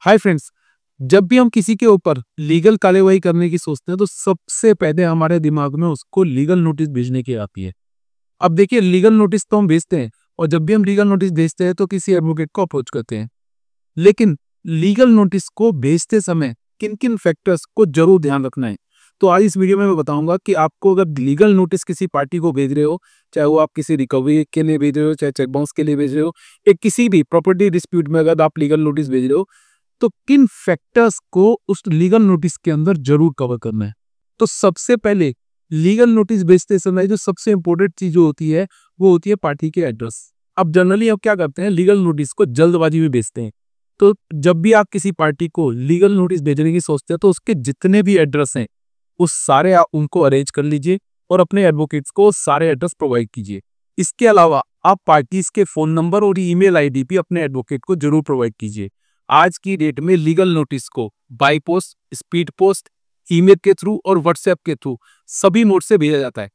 Hi friends, जब भी हम किसी के ऊपर लीगल कार्यवाही करने की सोचते हैं तो सबसे पहले हमारे दिमाग में उसको लीगल नोटिस भेजने की आती है। अब देखिए, लीगल नोटिस तो हम भेजते हैं और जब भी हम लीगल नोटिस भेजते हैं तो किसी एडवोकेट को अप्रोच करते हैं। लेकिन लीगल नोटिस को भेजते समय किन-किन फैक्टर्स को जरूर ध्यान रखना है। तो आज इस वीडियो में मैं बताऊंगा कि आपको अगर लीगल नोटिस किसी पार्टी को भेज रहे हो, चाहे वो आप किसी रिकवरी के लिए भेज रहे हो, चाहे चेक बाउंस के लिए भेज रहे हो, या किसी भी प्रॉपर्टी डिस्प्यूट में अगर आप लीगल नोटिस भेज रहे हो, तो किन फैक्टर्स को उस लीगल नोटिस के अंदर जरूर कवर करना है। तो सबसे पहले लीगल नोटिस भेजते समय जो सबसे इंपॉर्टेंट चीज होती है वो होती है पार्टी के एड्रेस। अब जनरली आप क्या करते हैं, लीगल नोटिस को जल्दबाजी में भेजते हैं। तो जब भी आप किसी पार्टी को लीगल नोटिस भेजने की सोचते हैं तो उसके जितने भी एड्रेस हैं उस सारे आप उनको अरेंज कर लीजिए और अपने एडवोकेट्स को सारे एड्रेस प्रोवाइड कीजिए। इसके अलावा आप पार्टीज के फोन नंबर और ईमेल आईडी भी अपने एडवोकेट को जरूर प्रोवाइड कीजिए। आज की डेट में लीगल नोटिस को by post, speed post, email के थ्रू और व्हाट्सएप के थ्रू सभी मोड से भेजा जाता है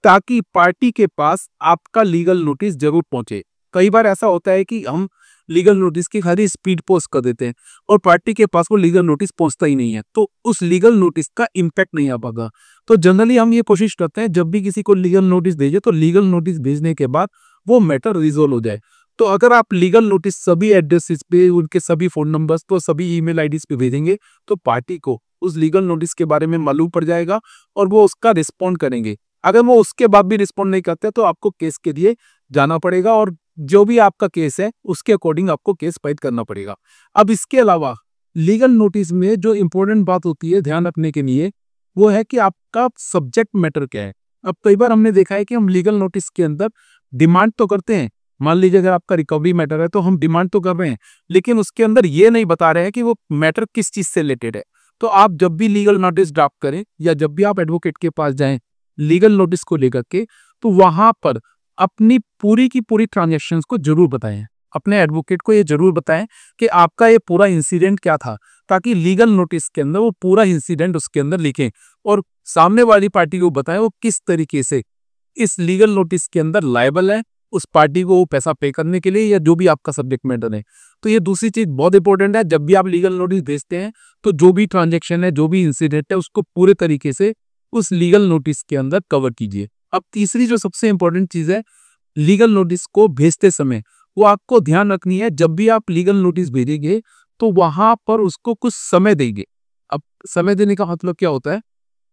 ताकि पार्टी के पास आपका लीगल नोटिस जरूर पहुंचे। कई बार ऐसा होता है कि हम लीगल नोटिस की खाली स्पीड पोस्ट कर देते हैं और पार्टी के पास वो लीगल नोटिस पहुंचता ही नहीं है, तो उस लीगल नोटिस का इम्पैक्ट नहीं आ पाएगा। तो जनरली हम ये कोशिश करते हैं जब भी किसी को लीगल नोटिस भेजे तो लीगल नोटिस भेजने के बाद वो मैटर रिजोल्व हो जाए। तो अगर आप लीगल नोटिस सभी एड्रेसेस पे, उनके सभी फोन नंबर्स तो सभी ईमेल आईडीज पे भेजेंगे तो पार्टी को उस लीगल नोटिस के बारे में मालूम पड़ जाएगा और वो उसका रिस्पॉन्ड करेंगे। अगर वो उसके बाद भी रिस्पॉन्ड नहीं करते तो आपको केस के लिए जाना पड़ेगा और जो भी आपका केस है उसके अकॉर्डिंग आपको केस फाइल करना पड़ेगा। अब इसके अलावा लीगल नोटिस में जो इंपॉर्टेंट बात होती है ध्यान रखने के लिए वो है कि आपका सब्जेक्ट मैटर क्या है। अब कई बार हमने देखा है कि हम लीगल नोटिस के अंदर डिमांड तो करते हैं, मान लीजिए अगर आपका रिकवरी मैटर है तो हम डिमांड तो कर रहे हैं लेकिन उसके अंदर ये नहीं बता रहे हैं कि वो मैटर किस चीज से रिलेटेड है। तो आप जब भी लीगल नोटिस ड्राफ्ट करें या जब भी आप एडवोकेट के पास जाएं लीगल नोटिस को लेकर के, तो वहां पर अपनी पूरी की पूरी ट्रांजैक्शंस को जरूर बताएं। अपने एडवोकेट को ये जरूर बताएं कि आपका ये पूरा इंसिडेंट क्या था, ताकि लीगल नोटिस के अंदर वो पूरा इंसिडेंट उसके अंदर लिखें और सामने वाली पार्टी को बताएं वो किस तरीके से इस लीगल नोटिस के अंदर लायबल है उस पार्टी को पैसा पे करने के लिए या जो भी आपका सब्जेक्ट मैटर है। तो ये दूसरी चीज बहुत इंपॉर्टेंट है, जब भी आप लीगल नोटिस भेजते हैं तो जो भी ट्रांजैक्शन है, जो भी इंसिडेंट है, उसको पूरे तरीके से उस लीगल नोटिस के अंदर कवर कीजिए। अब तीसरी जो सबसे इंपॉर्टेंट चीज है लीगल नोटिस को भेजते समय, वो आपको ध्यान रखनी है। जब भी आप लीगल नोटिस भेजेंगे तो वहां पर उसको कुछ समय देंगे। अब समय देने का मतलब क्या होता है,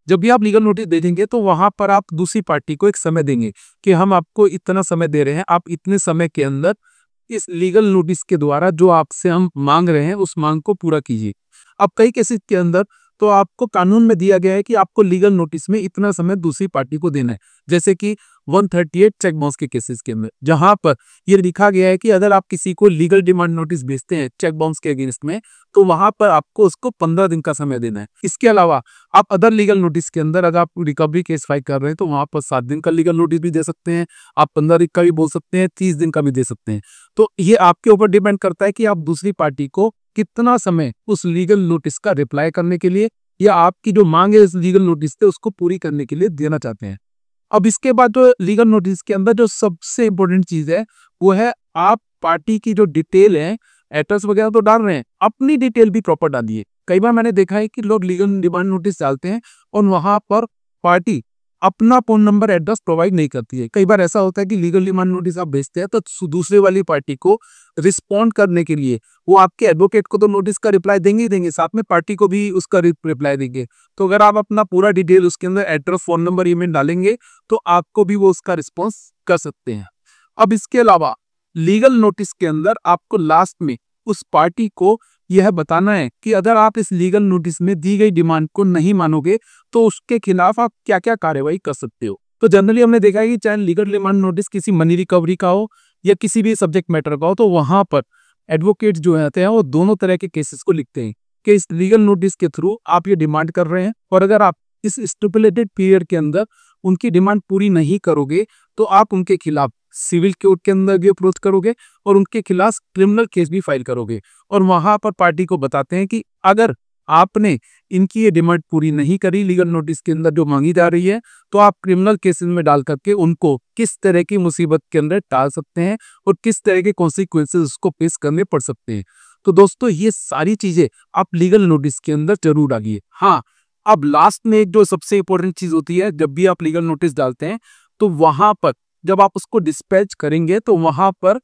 जब भी आप लीगल नोटिस भेजेंगे तो वहां पर आप दूसरी पार्टी को एक समय देंगे कि हम आपको इतना समय दे रहे हैं, आप इतने समय के अंदर इस लीगल नोटिस के द्वारा जो आपसे हम मांग रहे हैं उस मांग को पूरा कीजिए। अब कई केसेस के अंदर तो आपको कानून में दिया गया है कि आपको लीगल नोटिस में इतना समय दूसरी पार्टी को देना है, जैसे कि 138 चेक बाउंस के केसेस के अंदर, जहां पर ये लिखा गया है कि अगर आप किसी को लीगल डिमांड नोटिस भेजते हैं चेक बाउंस के अगेंस्ट में तो वहां पर आपको उसको 15 दिन का समय देना है। इसके अलावा आप अदर लीगल नोटिस के अंदर अगर आप रिकवरी केस फाइल कर रहे हैं तो वहां पर 7 दिन का लीगल नोटिस भी दे सकते हैं, आप 15 दिन का भी बोल सकते हैं, 30 दिन का भी दे सकते हैं। तो ये आपके ऊपर डिपेंड करता है कि आप दूसरी पार्टी को कितना समय उस लीगल नोटिस का रिप्लाई करने के लिए या आपकी जो मांग है इस लीगल नोटिस से उसको पूरी करने के लिए देना चाहते हैं। अब इसके बाद जो लीगल नोटिस के अंदर जो सबसे इंपॉर्टेंट चीज है वो है आप पार्टी की जो डिटेल है, एड्रेस वगैरह तो डाल रहे हैं, अपनी डिटेल भी प्रॉपर डालिए। कई बार मैंने देखा है कि लोग लीगल डिमांड नोटिस डालते हैं और वहां पर पार्टी अपना फोन नंबर एड्रेस प्रोवाइड नहीं करती है। कई बार ऐसा होता है कि लीगल डिमांड नोटिस आप भेजते हैं तो दूसरे वाली पार्टी को रिस्पॉन्ड करने के लिए वो आपके एडवोकेट को तो नोटिस का रिप्लाई देंगे ही देंगे, साथ में पार्टी को भी उसका रिप्लाई देंगे। तो अगर आप अपना पूरा डिटेल उसके अंदर एड्रेस, फोन नंबर, ईमेल डालेंगे तो आपको भी वो उसका रिस्पॉन्स कर सकते हैं। अब इसके अलावा लीगल नोटिस के अंदर आपको लास्ट में उस पार्टी को यह बताना है कि अगर आप इस लीगल नोटिस में दी गई डिमांड को नहीं मानोगे तो उसके खिलाफ आप क्या क्या कार्रवाई कर सकते हो। तो जनरली हमने देखा है कि चाहे लीगल डिमांड नोटिस किसी मनी रिकवरी का हो या किसी भी सब्जेक्ट मैटर का हो तो वहां पर एडवोकेट जो होते हैं वो दोनों तरह के केसेस को लिखते हैं कि इस लीगल नोटिस के थ्रू आप ये डिमांड कर रहे हैं और अगर आप इस स्टिपुलेटेड पीरियड के अंदर उनकी डिमांड पूरी नहीं करोगे तो आप उनके खिलाफ सिविल कोर्ट के अंदर भी अप्रोच करोगे और उनके खिलाफ क्रिमिनल केस भी फाइल करोगे। और वहां पर पार्टी को बताते हैं कि अगर आपने इनकी ये डिमांड पूरी नहीं करी लीगल नोटिस के अंदर जो मांगी जा रही है तो आप क्रिमिनल केसेस में डाल करके उनको किस तरह की मुसीबत के अंदर डाल सकते हैं और किस तरह के कॉन्सिक्वेंसेस उसको फेस करने पड़ सकते हैं। तो दोस्तों ये सारी चीजें आप लीगल नोटिस के अंदर जरूर डालिए। हाँ, अब लास्ट में एक जो सबसे इंपॉर्टेंट चीज होती है, जब भी आप लीगल नोटिस डालते हैं तो वहां पर जब आप उसको डिस्पैच करेंगे तो वहां पर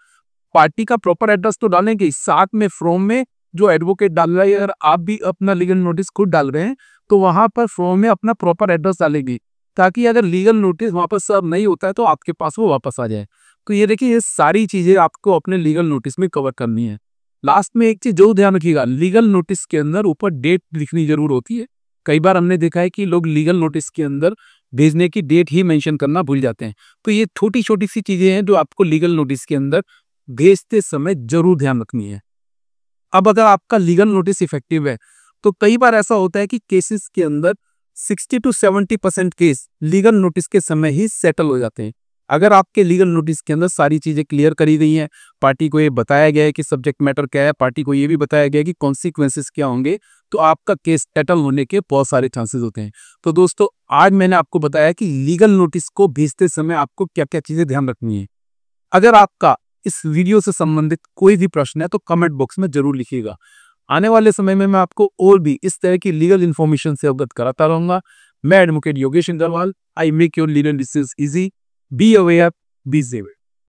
पार्टी का प्रॉपर एड्रेस तो डालेंगे, साथ में फॉर्म में जो एडवोकेट डाल रहा है, अगर आप भी अपना लीगल नोटिस खुद डाल रहे हैं तो वहां पर फॉर्म में अपना प्रॉपर एड्रेस डालेंगे, ताकि अगर लीगल नोटिस वापस सर्व नहीं होता है तो आपके पास वो वापस आ जाए। तो ये देखिए, ये सारी चीजें आपको अपने लीगल नोटिस में कवर करनी है। लास्ट में एक चीज जो ध्यान रखिएगा, लीगल नोटिस के अंदर ऊपर डेट लिखनी जरूर होती है। कई बार हमने देखा है कि लोग लीगल नोटिस के अंदर भेजने की डेट ही मेंशन करना भूल जाते हैं। तो ये छोटी छोटी सी चीजें हैं जो आपको लीगल नोटिस के अंदर भेजते समय जरूर ध्यान रखनी है। अब अगर आपका लीगल नोटिस इफेक्टिव है तो कई बार ऐसा होता है कि केसेस के अंदर 60 to 70% केस लीगल नोटिस के समय ही सेटल हो जाते हैं। अगर आपके लीगल नोटिस के अंदर सारी चीजें क्लियर करी गई हैं, पार्टी को ये बताया गया है कि सब्जेक्ट मैटर क्या है, पार्टी को ये भी बताया गया है कि कॉन्सिक्वेंसेस क्या होंगे, तो आपका केस सेटल होने के बहुत सारे चांसेस होते हैं। तो दोस्तों, आज मैंने आपको बताया कि लीगल नोटिस को भेजते समय आपको क्या क्या चीजें ध्यान रखनी है। अगर आपका इस वीडियो से संबंधित कोई भी प्रश्न है तो कमेंट बॉक्स में जरूर लिखिएगा। आने वाले समय में मैं आपको और भी इस तरह की लीगल इन्फॉर्मेशन से अवगत कराता रहूंगा। मैं advocate Yogesh Indrawal. I make your legal decisions easy. Be aware, be saver.